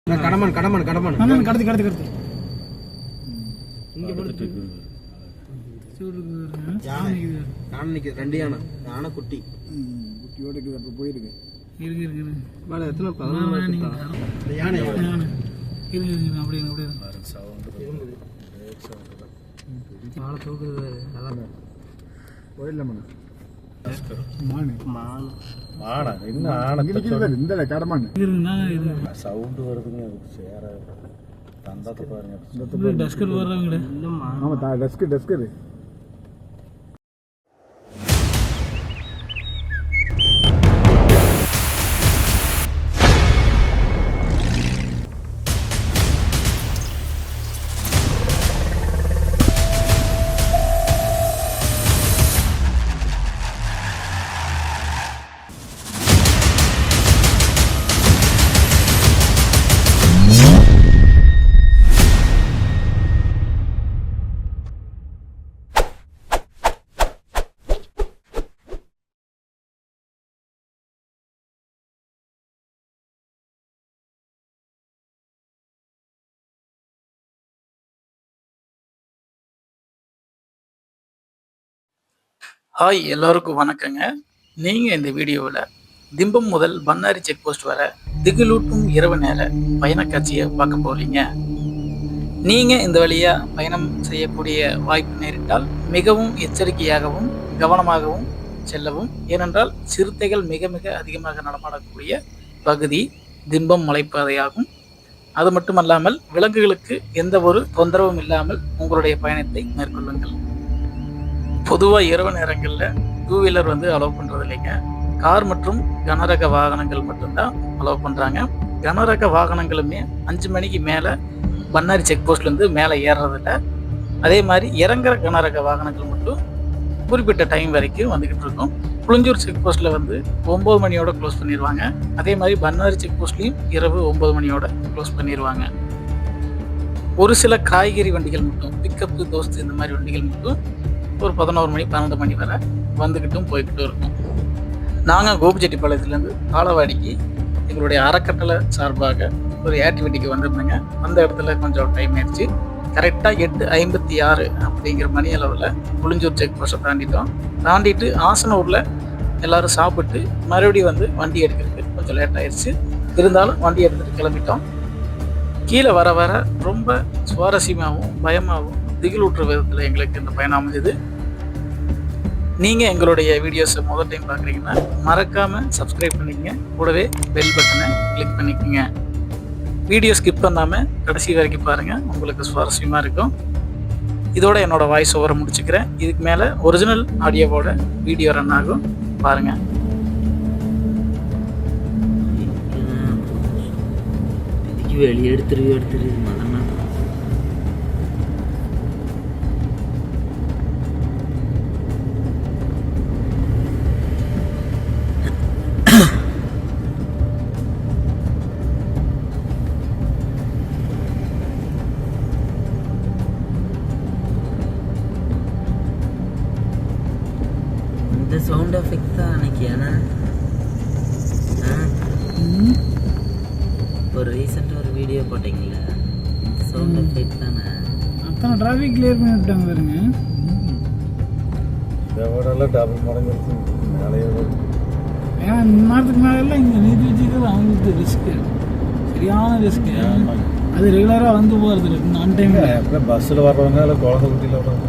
கடமன் கடமன் கடமன் நான் கடத்து கடத்து கடத்து இங்க படுத்து யானை நிக்குது ரெண்டு யானை குட்டி குட்டியோட இருக்குது அப்ப போயிருக்கு இருக்கு இருக்கு இருக்கு வாடா எத்தனை 11 யானை இருக்கு இருக்கு அப்படியே அப்படியே சவுண்ட் இருந்தது பிரேக் சவுண்ட் தான் வாழ தூக்குது நல்லா போயிடல மண்ணு மானு மானு மானா என்ன ஆன இந்த கடமான் இருக்குனா இது சவுண்ட் வருதுங்க அது சேர தந்தத்தை பாருங்க டஸ்கர் வர்றாங்கடா ஆமா டஸ்கர் ஹாய் எல்லாருக்கும் வணக்கங்க. நீங்கள் இந்த வீடியோவில் திம்பம் முதல் பன்னாரி செக் போஸ்ட் வர திகிலூட்டும் இரவு நேர பயணக்காட்சியை பார்க்க போகிறீங்க. நீங்கள் இந்த வழியாக பயணம் செய்யக்கூடிய வாய்ப்பு நேரிட்டால் மிகவும் எச்சரிக்கையாகவும் கவனமாகவும் செல்லவும். ஏனென்றால் சிறுத்தைகள் மிக மிக அதிகமாக நடமாடக்கூடிய பகுதி திம்பம் மலைப்பாதையாகும். அது மட்டுமல்லாமல் விலங்குகளுக்கு எந்த ஒரு தொந்தரவும் இல்லாமல் உங்களுடைய பயணத்தை மேற்கொள்ளுங்கள். பொதுவாக இரவு நேரங்களில் டூ வீலர் அலோவ் பண்ணுறது இல்லைங்க. கார் மற்றும் கனரக வாகனங்கள் மட்டும்தான் அலோவ் பண்ணுறாங்க. கனரக வாகனங்களுமே 5 மணிக்கு மேலே பன்னாரி செக் போஸ்ட்லேருந்து மேலே ஏறுறதில்ல. அதே மாதிரி இறங்குற கனரக வாகனங்கள் மட்டும் குறிப்பிட்ட டைம் வரைக்கும் வந்துக்கிட்டு இருக்கும். புளிஞ்சூர் செக் போஸ்ட்டில் 9 மணியோட க்ளோஸ் பண்ணிடுவாங்க. அதே மாதிரி பன்னாரி செக் போஸ்ட்லேயும் இரவு 9 மணியோட க்ளோஸ் பண்ணிடுவாங்க. ஒரு சில காய்கறி வண்டிகள் மட்டும், பிக்கப்பு தோஸ்து இந்த மாதிரி வண்டிகள் மட்டும் ஒரு 11 மணி 12 மணி வரை வந்துக்கிட்டும் போய்கிட்டும் இருக்கும். நாங்கள் கோபிச்செட்டிப்பாளையத்துலேருந்து காலவாடிக்கு எங்களுடைய அறக்கட்டளை சார்பாக ஒரு ஆக்டிவிட்டிக்கு வந்திருந்தேங்க. அந்த இடத்துல கொஞ்சம் டைம் ஆயிடுச்சு. கரெக்டாக 8:56 அப்படிங்கிற மணி அளவில் புளிஞ்சூர் செக் போஸ்ட்டை தாண்டிட்டு ஆசனூரில் எல்லோரும் சாப்பிட்டு மறுபடியும் வண்டி எடுக்கிறதுக்கு கொஞ்சம் லேட் ஆயிடுச்சு. இருந்தாலும் வண்டி எடுத்துகிட்டு கிளம்பிட்டோம். கீழே வர வர ரொம்ப சுவாரஸ்யமாகவும் பயமாகவும் திகிலூட்டுற விதத்தில் எங்களுக்கு இந்த பயணம் அமைஞ்சது. நீங்கள் எங்களுடைய வீடியோஸை முதல் டைம் பார்க்குறீங்கன்னா மறக்காமல் சப்ஸ்கிரைப் பண்ணிக்கங்க. கூடவே பெல் பட்டனை கிளிக் பண்ணிக்கோங்க. வீடியோ ஸ்கிப் பண்ணாமல் கடைசி வரைக்கும் பாருங்கள், உங்களுக்கு சுவாரஸ்யமாக இருக்கும். இதோட என்னோடய வாய்ஸ் ஓவரை முடிச்சுக்கிறேன். இதுக்கு மேலே ஒரிஜினல் ஆடியோவோட வீடியோ ரன் ஆகும், பாருங்கள். வெளியே எடுத்துரு இந்த சவுண்ட் எஃபெக்ட் தான் அன்னைக்கு. ஏன்னா இப்போ ரீசெண்டாக ஒரு வீடியோ போட்டிங்கள, இந்த சவுண்ட் எஃபெக்ட் தானே. அத்தனை டிராஃபிக் கிளியர் பண்ணி விட்டாங்க பாருங்க. இதோடலாம் டபுள் மடங்கு மேலேயே வரும். ஏன்னா இந்த நேரத்துக்கு மேலெல்லாம் இங்கே நீதி வச்சுக்கிறது அவங்களுக்கு ரிஸ்க்கு, சரியான ரிஸ்க்கு. அது ரெகுலராக போகிறது இல்லை நான் டைமில். பஸ்ஸில் வர்றவங்க இல்லை குழந்தை குட்டியில் வர்றவங்க.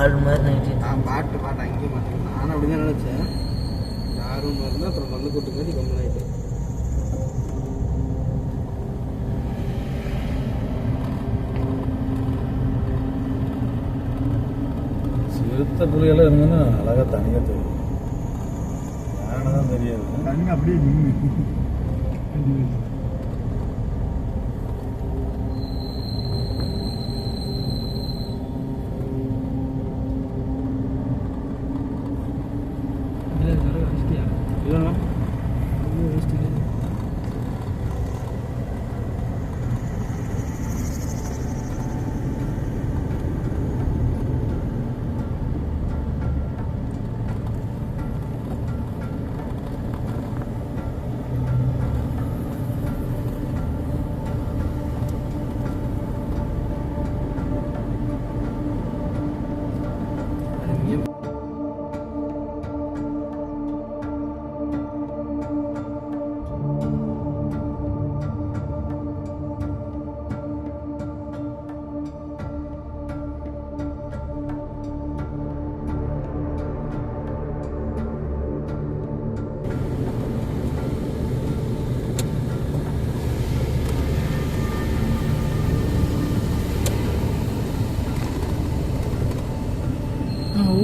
ஆள் மாதிரி நைட்டு பாட்டு அங்கேயே மாட்டேன். நானும் அப்படிதான் நினைச்சேன். யாரும் இருந்தால் அப்புறம் மண்ணு கூட்டுக்காட்டி கம்மன் ஆகிட்டேன். சித்த புலியெல்லாம் இருந்ததுன்னா அழகாக தனியாக தெரியும். யானை தான் தெரியாது. தனி அப்படியே நின்று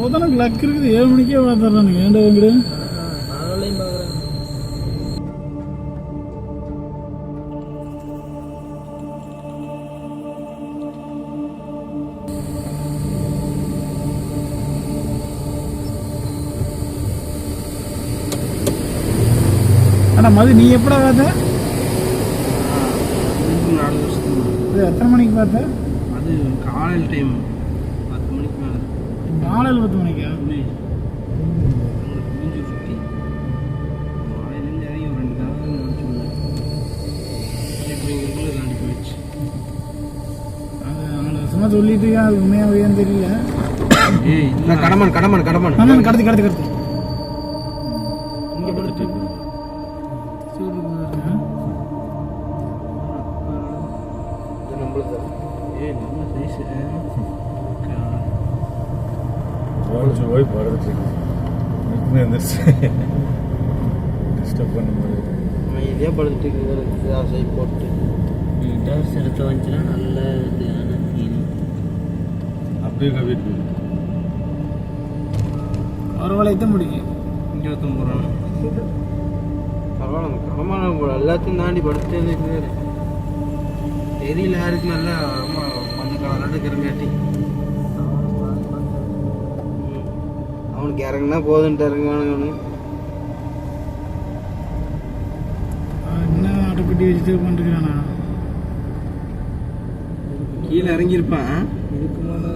ஓதானக்கு லக் இருக்குது. 7 மணிக்கே பார்த்துட்றானுங்க. ஏன்டா எங்கடு பகலையும் பார்க்குறாங்க. ஆனால் மதி நீ எப்படா பார்த்த? 4 வருஷத்துக்கு இது எத்தனை மணிக்கு பார்த்த? அது காலையில் டைம் 10 மணிக்கு மேலே. காலையில் 10 மணிக்கா? மூஞ்சி சுற்றி காலையிலேருந்து இறங்கி ஒரு 2 தடவை நினச்சிருந்தேன். இப்போ எங்களுக்குள்ள தாண்டி போயிடுச்சு. அது அவனை சும்மா சொல்லிட்டு இருக்கேன். அது உண்மையாக இல்லையான்னு தெரியல. ஏய் இல்லை கடமன் கடமன் கடமன் நான் கடத்தி கடத்தி கடத்தி இங்கே படுத்து நம்மளுக்கு ஏய் நம்ம சைஸு போய் படுத்துட்டு டிஸ்டர்ப் பண்ண மாதிரி நம்ம இதே படுத்துட்டு ஆசை போட்டு டர்ஸ் எடுத்து வந்துச்சுன்னா நல்ல இதான மீன். அப்படியே கவிட்டு ஒரு வளையத்த முடியும். 29 ரூபா பரவாயில்ல. கடமான போல எல்லாத்தையும் தாண்டி படுத்துட்டே இருக்குது. தெரியல யாருக்கு நல்லா ரொம்ப கொஞ்சம் கலராட்டு கருங்காட்டி அவனுக்கு இறங்குனா போதுன்ட்டு இறங்குவானு. என்ன ஆட்டுக்குட்டி வச்சுட்டு பண்ணிருக்கானா? கீழே இறங்கியிருப்பான். இதுக்கு மேலே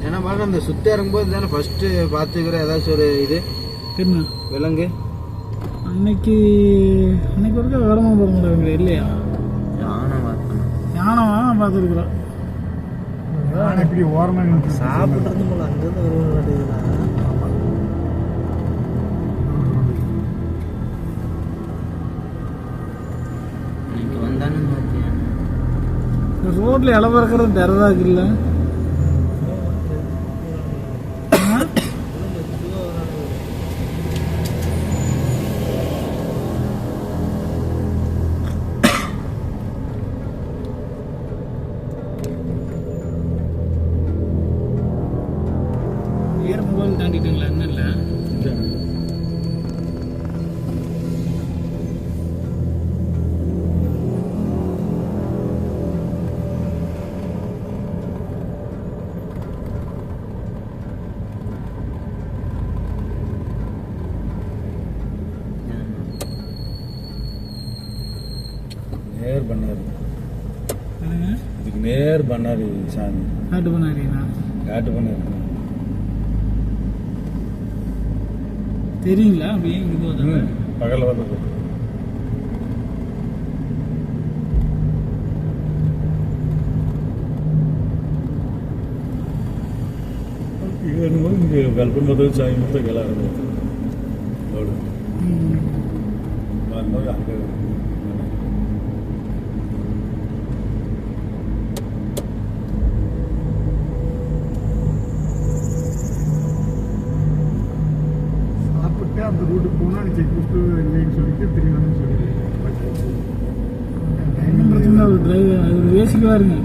ஏன்னா பார்க்க அந்த சுற்றி இறங்கும்போது தானே ஃபஸ்ட்டு பார்த்துக்கிற ஏதாச்சும் ஒரு இது என்ன விலங்கு அன்னைக்கு ஒருக்கா வரமா போகிறோம் இல்லையா? யானை பார்க்கணும். யானை பார்த்துருக்குறோம். இப்படி ஓரமாக சாப்பிட்றது போல அங்கேருந்து வருவாங்க காட்டுதுண்ணா. இன்னைக்கு வந்தானு பார்த்தேன். ரோட்ல இலை பறக்கிறது டெரதா இருக்குல்ல? ஏறும்போது தாண்டிட்டுங்களா? என்ன இல்லை நேர் பண்ணாரு. இதுக்கு நேர் பண்ணாரு சாமி. காட்டு பண்ணாரியா? காட்டு பண்ணாரு. தெரியுங்களா? அப்படியே இது பகலில் வந்து ಹಿಂಗೆ ಗಲ್ಪದ ಚಾಯ್ ಮತ್ತು ಎಲ್ಲ ನೋಡು ಹಂಗೆ சாப்பிட்டு அந்த ரூட்டுக்கு போனால் செக் போஸ்ட்டு இல்லைன்னு சொல்லிட்டு திரும்பி வந்து சொல்லிடுறேன் பிரச்சனை ஒரு டிரைவர் அது வேசிக்குவாருங்க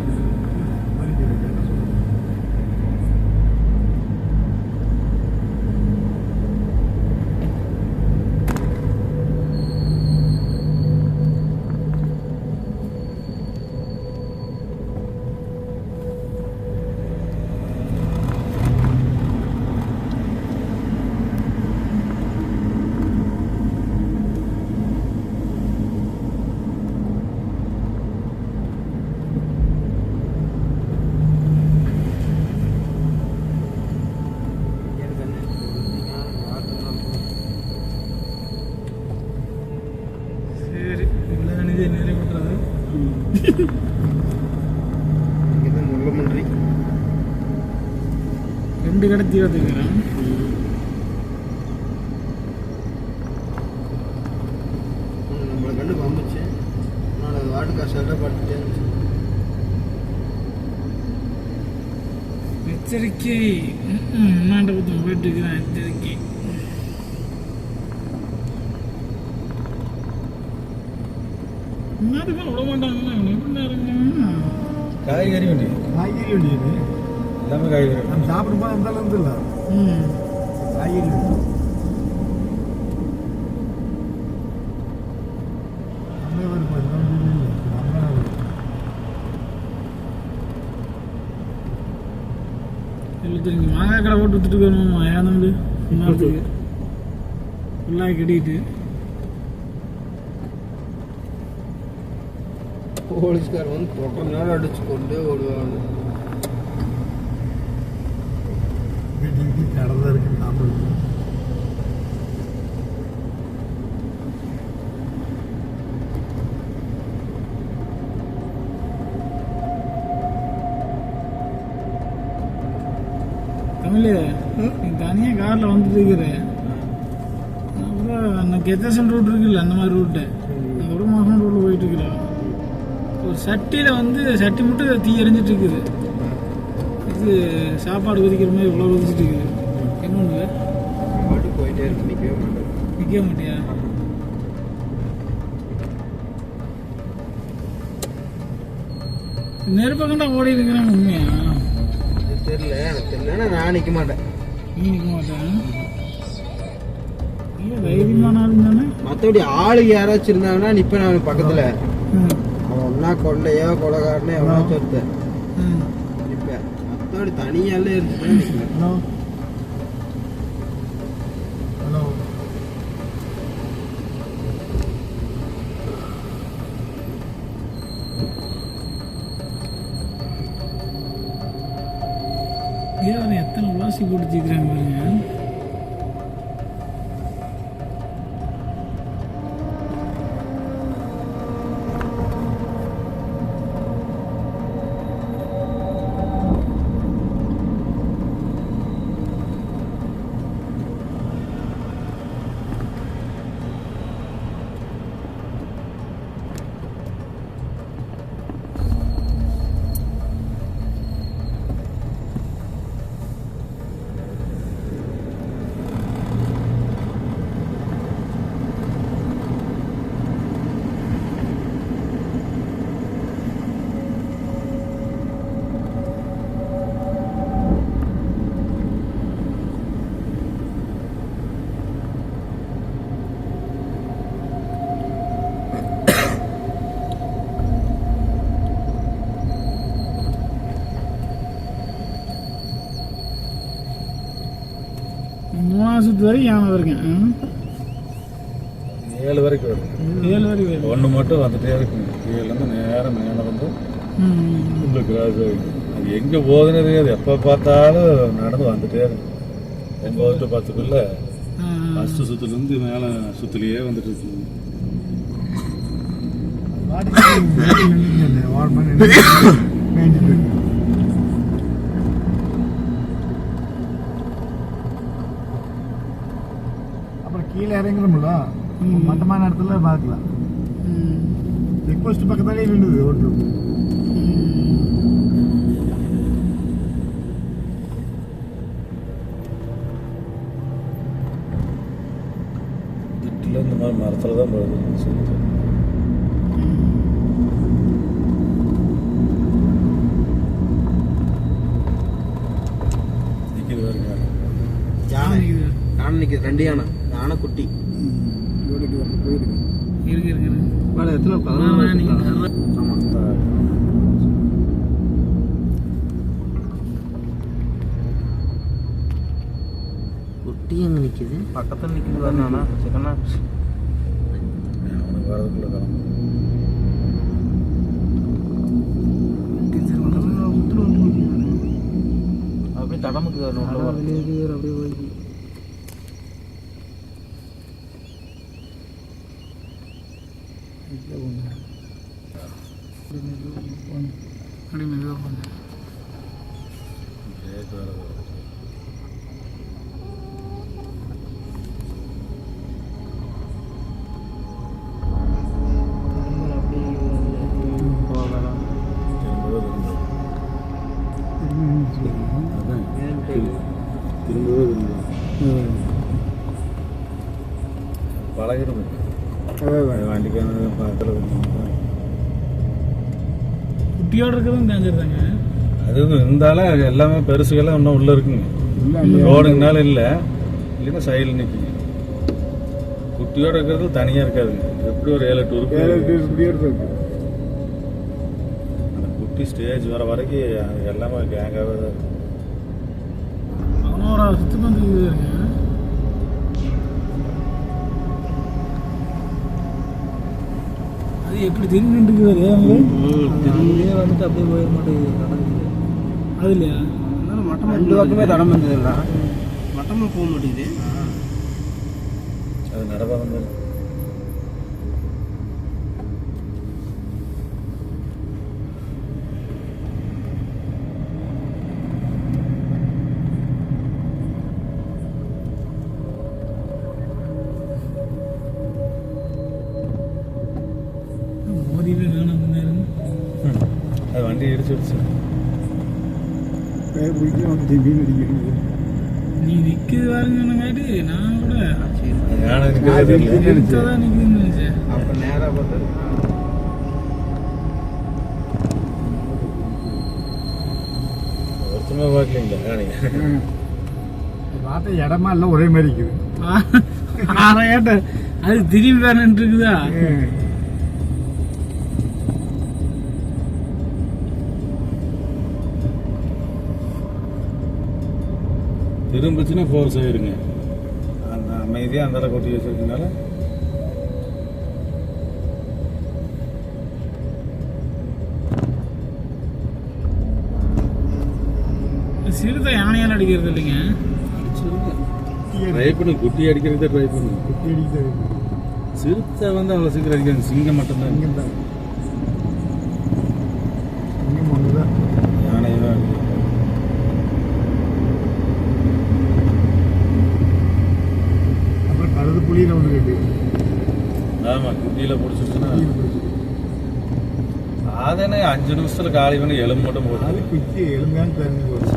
ரெண்டு கடை தீவத்துக்கிறேன் நம்மளை கண்டு பம்பிச்சு நான் அது வாட்டுக்கா செல்டாக படுத்துட்டே இருந்துச்சு எச்சரிக்கை முன்னாண்ட பக்கம் போயிட்டு இருக்கிறேன் எச்சரிக்கை முன்னாடி விட மாட்டாங்கன்னா காய்கறி வண்டி இது எல்லாமே காய்கறி நம்ம சாப்பிடும்போது அந்த அளவுக்கு இல்லை காய்கறி எல்லாத்தையும் மாங்காய் கடை போட்டு விட்டுட்டு போயிடுவோம்மா ஏன் இன்னொருத்துக்கு ஃபுல்லாக கட்டிக்கிட்டு போலீஸ்கார் வந்து தொட்டை நேரம் அடிச்சு கொண்டே ஓடுவாங்க வீட்டுக்கு கடை இருக்கு நாம தமிழ் நீ தனியாக காரில் வந்துட்டு இருக்கிறேன் அப்புறம் அன்னைக்கு எத்தனை ரூட் இருக்குல்ல அந்த மாதிரி ரூட்டு ஒரு மாதம் ரூட்டில் போயிட்டு இருக்கிறேன் ஒரு சட்டியில் வந்து சட்டி மட்டும் தீ எரிஞ்சிட்டு இருக்குது இது சாப்பாடு கொதிக்கிற மாதிரி இவ்வளோ கொதிச்சுட்டு இருக்குது என்ன ஒன்று பாட்டு போயிட்டே இருக்கு நிற்க மாட்டியா நெருப்பக்கண்டா ஓடி இருக்கிறாங்க உண்மையா தெரியல எனக்கு தெரியலன்னா நான் நிற்க மாட்டேன் நீ நிற்க மாட்டேன் இல்லை தைரியமான ஆள் தானே மற்றபடி ஆளுக்கு யாராச்சும் இருந்தாங்கன்னா நிற்பேன் நான் பக்கத்தில் அவன் ஒன்றா கொள்ளையோ கொலைகாரனோ எவனாச்சும் ஒருத்தன் நிற்பேன் மற்றபடி தனியாலே இருந்துச்சுன்னா நிற்பேன் ஹலோ ஹலோ ஏன் எத்தனை வாசி கொடுத்துக்கிறாங்க பாருங்க மூணாவது வரைக்கும் யானை வரைக்கும் 7 வரைக்கும் வரும் 7 வரைக்கும் வரும் ஒன்று மட்டும் வந்துட்டே இருக்கும் கீழேருந்து நேரம் மேலே வந்து உள்ள கிராஸ் ஆகிடும் அது எங்கே போகுதுன்னு தெரியாது எப்போ பார்த்தாலும் நடந்து வந்துட்டே இருக்கும் 9 to 10க்குள்ள ஃபஸ்ட்டு சுற்றுலேருந்து மேலே சுற்றுலையே வந்துட்டு இருக்கு மட்டமான இடத்துல பார்க்கலாம். செக் போஸ்ட் பக்கத்தாலே நின்றுது ஓட்டு. திட்டில் இந்த மாதிரி மரத்தில் தான் போகுது சொல்லிட்டு நிற்கிது பாருங்க. யானை நிற்கிது, 2 யானை, யானை குட்டி போயிருக்கு. எத்தனை 14. குட்டி அங்கே நிற்கிது, பக்கத்தில் நிற்கிது வரணும்னா சிக்கனா அவனுக்கு வரதுக்குள்ள கிளம்பு. அப்படியே தடமுக்கு வரணும். அப்படியே போய் பிரேக் வேறு வருது. பழகிடும் வண்டிக்கான பக்கத்தில் குட்டியோட இருக்கிறதும் டேஞ்சர் தாங்க. அது இருந்தாலும் எல்லாமே பெருசுகள்லாம் இன்னும் உள்ளே இருக்குங்க. ரோடுங்கனால இல்லை, இல்லைன்னா சைடில் நிற்குங்க. குட்டியோட இருக்கிறது தனியாக இருக்காதுங்க. எப்படி ஒரு 7-8 இருக்கு. அந்த குட்டி ஸ்டேஜ் வர வரைக்கும் எல்லாமே கேங்காகவே தான் இருக்கும். அவனோட சுற்றி வந்து அது எப்படி திரும்பிட்டு திரும்பியே வந்துட்டு அப்படியே போயிட மாட்டேங்குது. அது இல்லையா? மட்டம் 2 பக்கமே தடம் வந்ததுல்ல, மட்டமாக போக மாட்டேங்குது. அது நடப்பா வந்து மோதிவே காணும். அது வண்டி இடிச்சிடுச்சு. நீ நிற்கிது பாருங்கன்னாங்காட்டி நான் கூட யானை இருக்கிறது நிற்கதான் நிற்குதுன்னு நினைச்சேன். அப்போ நேராக பார்த்து ஒருத்தமே பார்க்கலீங்களா யானை? பார்த்த இடமா எல்லாம் ஒரே மாதிரி இருக்குது. கேட்ட அது திரும்பி வேணுன்ட்டு இருக்குதா? திரும்பிச்சுன்னா ஃபோர்ஸ் ஆயிருங்க. அந்த அமைதியாக அந்த கொட்டி வச்சிருக்கனால சிறுத்தை யானையால் அடிக்கிறது இல்லைங்க. ட்ரை பண்ணு, குட்டி அடிக்கிறதே ட்ரை பண்ணு. குட்டி அடிக்கிறது சிறுத்தை வந்து அவ்வளோ சீக்கிரம் அடிக்காது. சிங்கம் மட்டும்தான். இங்கே தான் இங்கே ஒன்று தான் யானையும் அடிக்கும். கழுது புளியில் ஒன்று இருக்கு. ஆமாம், குட்டியில் பிடிச்சிருச்சுன்னா அதனே 5 நிமிஷத்துல காலி பண்ணி எலும்பு மட்டும் அது போட்டு குச்சி எலும்புதான் தெரிஞ்சு போச்சு.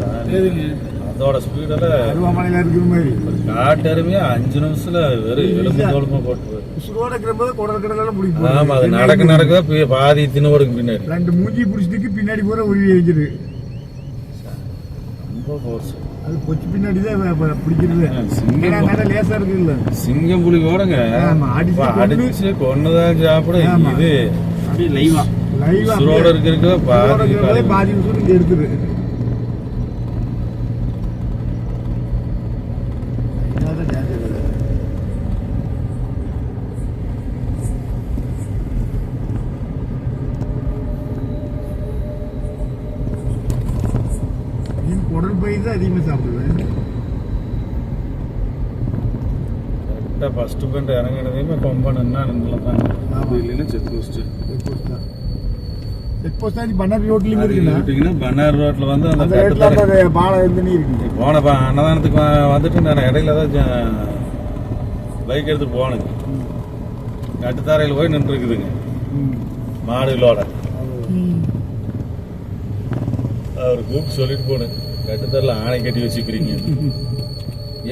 அதோட ஸ்பீடெல்லாம் அருவாமனையில் இருக்கிற மாதிரி காட்டு அருமையா 5 நிமிஷத்துல வெறும் எலும்பு தோலுமா போட்டு உசுரோட இருக்கிறபோது குடல் கடலாம் பிடிக்கும். ஆமா, அது நடக்க பாதி தின்னு பின்னாடி 2 மூஞ்சி பிடிச்சிட்டு பின்னாடி பூரா உருவி வைக்குது. ரொம்ப ஃபோர்ஸ். அது கொச்சு பின்னாடி தான் பிடிக்கிறது. சிங்கம் லேசா இருக்குல்ல, சிங்கம் புலி கூடங்க அடிச்சு கொண்டுதான் சாப்பிட. இது அப்படியே லைவா உசுரோட இருக்கிற பாதி உசுறு இங்க இருக்குது. குடல் பயிர் தான் அதிகமாக சாப்பிடுவேன். கரெக்டாக ஃபர்ஸ்ட் பெண்ட் இறங்கினதையுமே கொம்பனா நின்றுலாம். அப்படி இல்லைன்னா செக் போஸ்ட். செக் போஸ்ட் தான் பன்னார் ரோட்லயும் இருக்குன்னா பன்னார் ரோட்ல வந்து அந்த பாலம் இருந்துன்னு இருக்கு. போன அன்னதானத்துக்கு வந்துட்டு நான் இடையில தான் பைக் எடுத்துட்டு போனேங்க. கட்டுத்தாரையில் போய் நின்று இருக்குதுங்க மாடுகளோட. அவர் கூப்பிட்டு சொல்லிட்டு போனேன், கட்டுத்தாரில் ஆணை கட்டி வச்சுக்கிறீங்க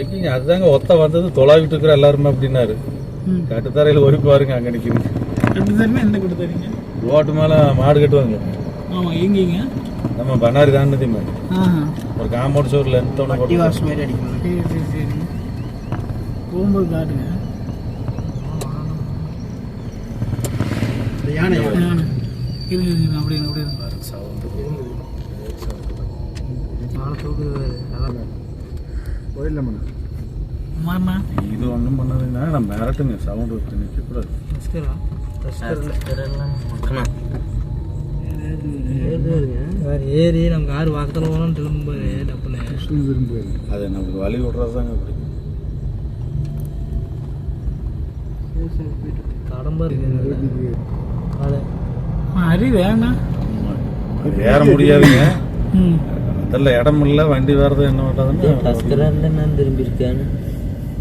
எங்கிங்க. அதுதாங்க ஒத்த வந்தது தொலாவிட்டு இருக்கிற எல்லாருமே அப்படின்னாரு. கட்டுத்தாரையில் ஒரு பாருங்க அங்கே நிற்கிறீங்க. கட்டுத்தாருன்னா எந்த கட்டுத்தாரிங்க? ரோட்டு மேலே மாடு கட்டுவாங்க. ஆமாம், எங்கேங்க? நம்ம பண்ணாரி தாண்டதி மாதிரி ஒரு காம்பவுண்ட் சோர் லென்த்தோட வட்டி வாசு மாதிரி அடிக்கணும். சரி சரி சரி, போகும்போது காட்டுங்க. இந்த யானை நான் இருங்க அப்படி அப்படி சவுண்டு ஆளை தூக்குது நல்லா போயிடலாமா? மாமா இது ஒன்றும் பண்ணாதுன்னா நம்ம மிரட்டுங்க, சவுண்டு வச்சு நிற்கக்கூடாது. தஸ்கரா? தஸ்கரெல்லாம் மக்கணும். ஏறி நம்ம கார் வாக்கத்தில் போனோம் திரும்பும்போது டப்புன்னு கிருஷ்ணன் விரும்புவாரு. அது நமக்கு வழி விடுறது தாங்க அப்படி. கடம்பா இருக்கு அது அரி வேணாம், அது ஏற முடியாதுங்க. அதில் இடம் இல்லை, வண்டி வர்றது என்ன பண்ணுறதுன்னு. தஸ்கரில் நான் திரும்பி இருக்கேன்.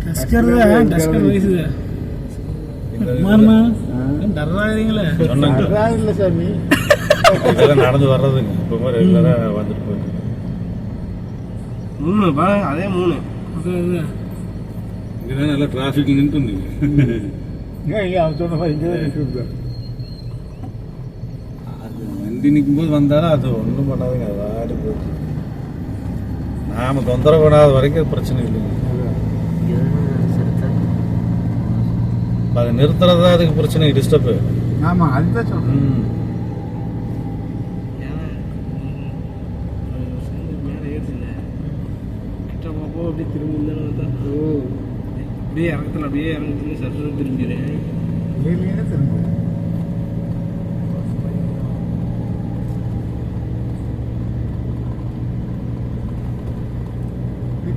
டஸ்கர் தான், டஸ்கர் வயசு மாமா டர்றாதீங்களே. சொன்னாங்க இல்லை சாமி, இதெல்லாம் நடந்து வர்றதுங்க. இப்போ ரெகுலராக வந்துட்டு போயிட்டு 3 அதே 3 இங்கே நல்லா டிராஃபிக் நின்று இருந்தீங்க. அவன் சொன்ன மாதிரி இங்கே தான் நிற்கிறது. அது வண்டி நிற்கும்போது வந்தாலும் அது ஒன்றும் பண்ணாதுங்க, அது ஆடி போச்சு. நாம் தொந்தரவு பண்ணாத வரைக்கும் அது பிரச்சனை இல்லைங்க. அது நிறுத்துறது தான் அதுக்கு பிரச்சனை, டிஸ்டர்பு. ஆமாம், அதுதான் சொல்கிறேன். மேலே ஏறுதுல்ல கிட்ட போக அப்படியே திரும்ப அப்படியே இறங்கத்தில் அப்படியே இறங்கத்துல சட்டு திரும்பிடுறேன். ஏறினே திரும்ப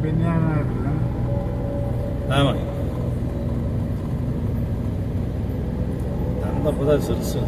பெண்ணானா இருக்குல்ல. ஆமாங்க, தந்தப்போ தான் சிறுசு.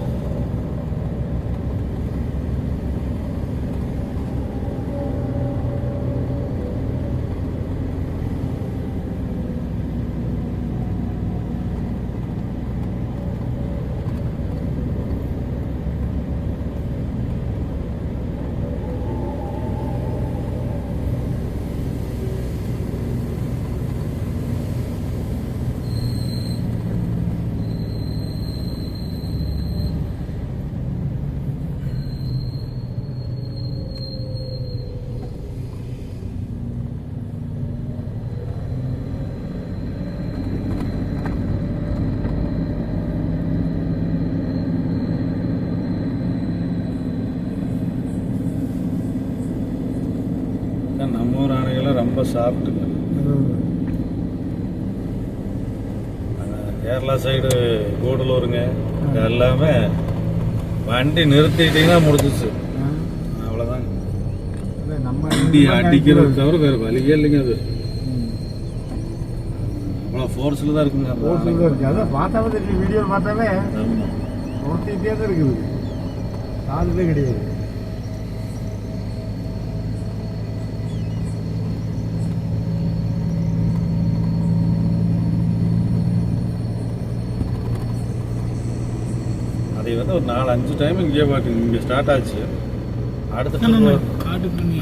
நம்ம ஊர் ஆணைகள்லாம் ரொம்ப சாப்பிட்டுங்க. கேரளா சைடு கூடலூருங்க, இது எல்லாமே வண்டி நிறுத்திட்டீங்கன்னா முடிஞ்சிச்சு, அவ்வளோதாங்க. நம்ம வண்டி அடிக்கிறது தவிர வேறு வழியே இல்லைங்க. அது அவ்வளோ ஃபோர்ஸில் தான் இருக்குங்க. அதான் பார்த்தாவே தெரியும், வீடியோ பார்த்தாவே ஆமாம், ஒருத்திட்டே தான் இருக்குது, சாதுவே கிடையாது. அதை வந்து ஒரு 4-5 டைம் இங்கே பார்க்குங்க. இங்கே ஸ்டார்ட் ஆச்சு, அடுத்த காட்டு பண்ணி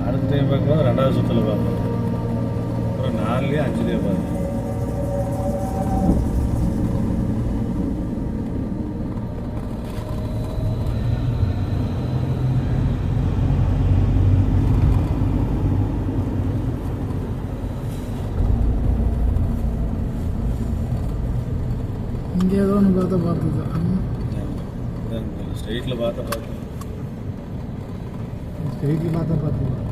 அடுத்த டைம் பார்க்கும்போது 2வது சுற்றில் பார்ப்போம். அப்புறம் 4லயே 5லயே பார்ப்போம். இங்கே ஏதோ ஒன்று பார்த்தது ஸ்ட்ரெயிட்டில் பார்த்தேன். ஸ்ட்ரெயிட்டில் பார்த்துக்கலாம்.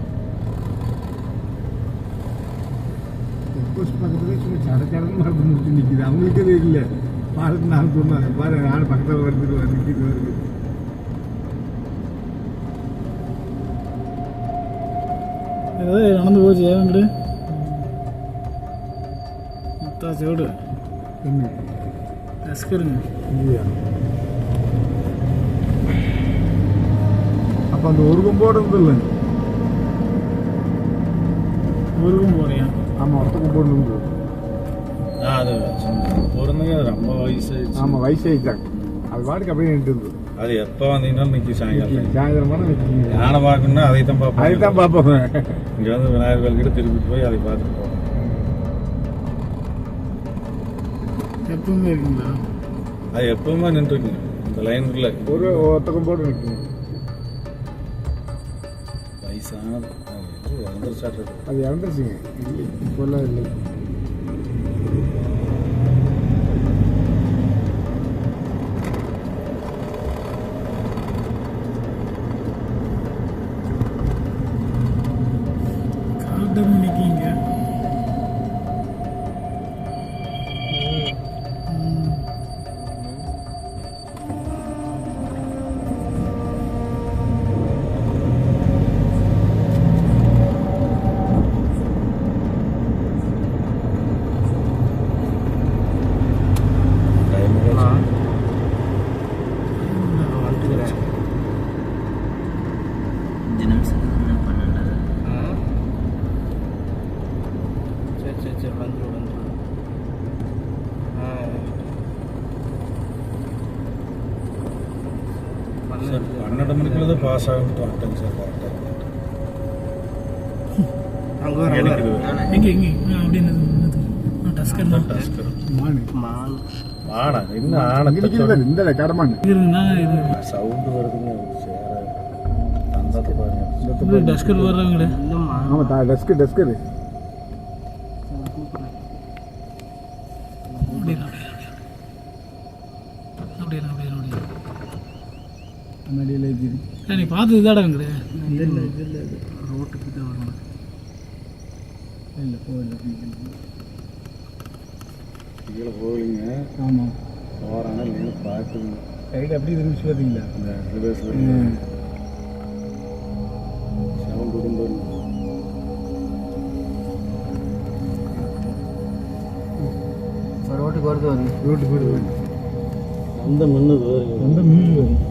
போஸ்ட் பக்கத்துல சும்மா சடச்சடன்னு மரத்தை முடிச்சு நிற்கிது. அவங்களுக்கு அது இல்லை, பாலத்து நான் சொன்னாங்க பாரு, நானும் பக்கத்தில் வருது நிற்கிது வருது. ஏதாவது நடந்து போச்சு ஏவங்கிட்டு மொத்தா செவிடு என்ன டஸ்கருங்க இல்லையா? அப்போ அந்த ஒரு கொம்போடு இருந்ததில்ல. ஊருக்கும் போறியா? ஆமாம், ஒருத்த கொம்போடு இருந்தது. அது பிறந்தங்க ரொம்ப வயசாயிடுச்சு. ஆமாம் வயசாகிட்டாங்க. அது பாட்டுக்கு அப்படியே நின்றுது. அது எப்போ வந்தீங்கன்னாலும் நிற்கி சாயங்காலம் சாயந்தரமான நிற்கிங்க. யானை பார்க்கணுன்னா அதை தான் பார்ப்போம். அதை தான் பார்ப்போம். இங்கே வந்து விநாயகர் கோயில்கிட்ட திருப்பிட்டு போய் அதை பார்த்துட்டு போவோம். எப்பவுமே இருக்குங்களா? அது எப்பவுமே நின்றுருக்குங்க இந்த லைனுக்குள்ள. ஒரு ஒத்தக்கம் போட்டு நிற்குங்க. வயசானது அது இறந்துருச்சாட்டு. அது இறந்துருச்சுங்க. இப்போல்லாம் இல்லை. நிற்கிங்க. சரி வந்துடும். 12 மணிக்குள்ள தான் பாஸ் ஆகிட்டு வந்துட்டேங்க சார். கரெக்டாக எங்கே அப்படின்னு டஸ்கர் ஆனா இன்னும் ஆனை இந்த கடமான் சவுண்டு வருதுங்க. சேர தந்தத்தை பாருங்க. டஸ்கர் வர்றவங்களே. ஆமாம் டஸ்கரு நீ பார்த்து இதாடாங்க ரோட்டுக்கு தான் வரணும். இல்லை போகல கீழே போகலிங்க. ஆமாம் போகிறானா இல்லைன்னு பார்த்துங்க. சைடு அப்படி இருந்துச்சு பார்த்தீங்களா? அந்த ரிவர்ஸில் சவுண்ட் விடும்போது ரோட்டுக்கு வருது. ரோட்டுக்கு வருது. அந்த மண்ணு அந்த மீன் வரும்.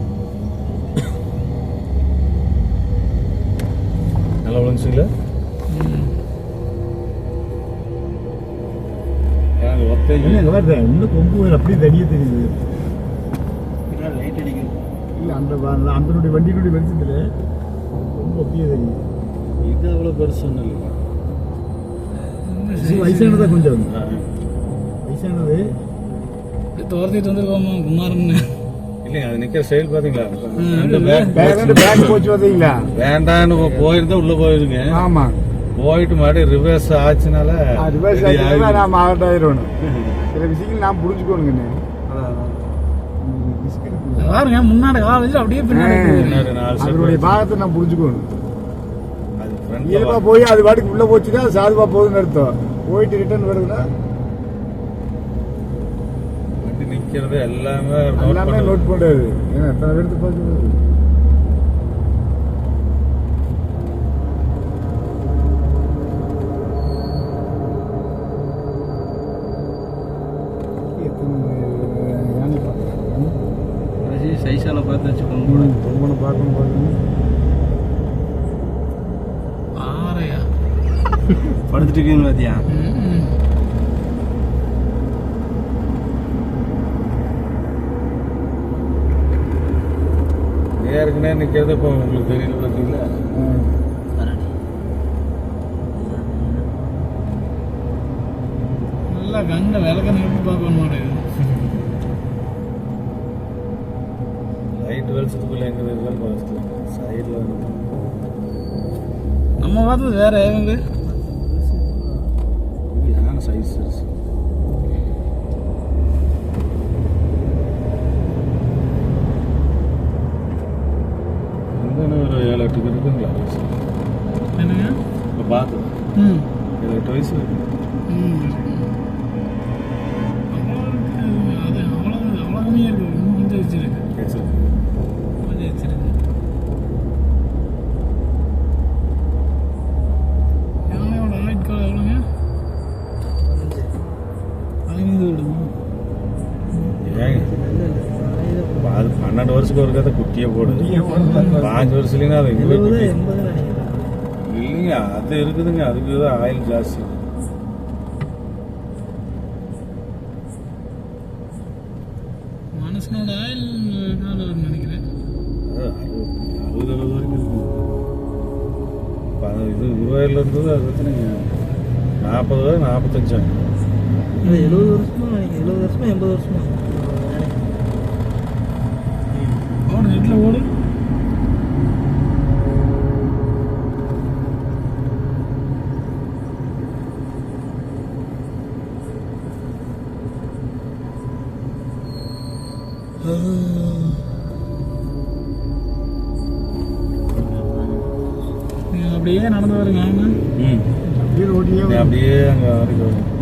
நல்லா விழுந்துச்சுங்களா? எனக்கு ஒத்தை வருது. இன்னும் கொம்பு அப்படியே தனியாக தெரியுது. லைட் அடிக்கும். இல்லை அந்த வண்டியினுடைய வெளிச்சத்தில் ரொம்ப அப்படியே தெரியும். இது அவ்வளோ பெருசு ஒன்றும் இல்லை. வயசானதா கொஞ்சம் வயசானது துரத்திட்டு வந்துருக்கோமா குமாரன்னு. இல்லைங்க அது நிற்கிற செயல் பார்த்தீங்களா? பேக் போச்சு பார்த்தீங்களா? வேண்டான்னு போயிருந்தா உள்ள போயிருங்க. ஆமா போயிட்டு மறுபடியும் ரிவர்ஸ் ஆச்சுனால ரிவர்ஸ் ஆச்சுன்னா நான் ஆகட் ஆயிடணும். சில விஷயங்கள் நான் புரிஞ்சுக்கணுங்கண்ணே. பாருங்க முன்னாடி காலேஜ் அப்படியே பின்னாடி அதனுடைய பாகத்தை நான் புரிஞ்சுக்கணும். அது இயல்பா போய் அது பாட்டுக்கு உள்ள போச்சுன்னா சாதுவா போகுதுன்னு அர்த்தம். போயிட்டு ரிட்டர்ன் வருதுன்னா வண்டி நிற்கிறது எல்லாமே நோட் பண்ணுறது. ஏன்னா எத்தனை பேருக்கு பார்த்து சைஸான பார்த்து வச்சுக்கோங்க. பொம்பனை பார்க்கணும். ஆரையா படுத்துட்டு இருக்கீங்க பாத்தியா? நேருக்கு நேரம் நிற்கிறது இப்போ உங்களுக்கு தெரியல பார்த்தீங்களா? நல்லா கண்ட விளக்க நிறுத்தி பார்க்க மாட்டேங்குது. லைட் வெளிச்சத்துக்குள்ள எங்கே இருக்கான்னு பார்த்துக்கலாம். சைடில் வந்து நம்ம பார்த்தது வேற இவங்க யானை சைஸ் ஒரு 7-8 இருக்குங்களா? என்னங்க இப்போ பார்த்து 7-8 வயசு இருக்கு. அது அவ்வளோ கம்மியாக இருக்கு. இன்னும் கொஞ்சம் வச்சிருக்கு. கொஞ்சம் வச்சிருக்கு. யானையோட ஆயுட்காலம் எவ்வளோங்க? 15 வருடமா? ஏங்க அது 12 வருஷத்துக்கு ஒரு கதை குட்டியை போடுது. 5 வருஷத்துலன்னா அது இல்லைங்க. அது இருக்குதுங்க. அதுக்கு தான் ஆயில் ஜாஸ்தி. மனுஷனோட ஆயில் நினைக்கிறேன். 60 வரைக்கும் இருக்கும். இது 20 இருந்தது, அது எத்தனைங்க 40 45 70 வருஷமா 70 வருஷமா 80 வருஷமா ஓடு நெட்டில் ஓடு. அப்படியே நடந்து வருங்க. அப்படியே அங்கே வரைக்கும்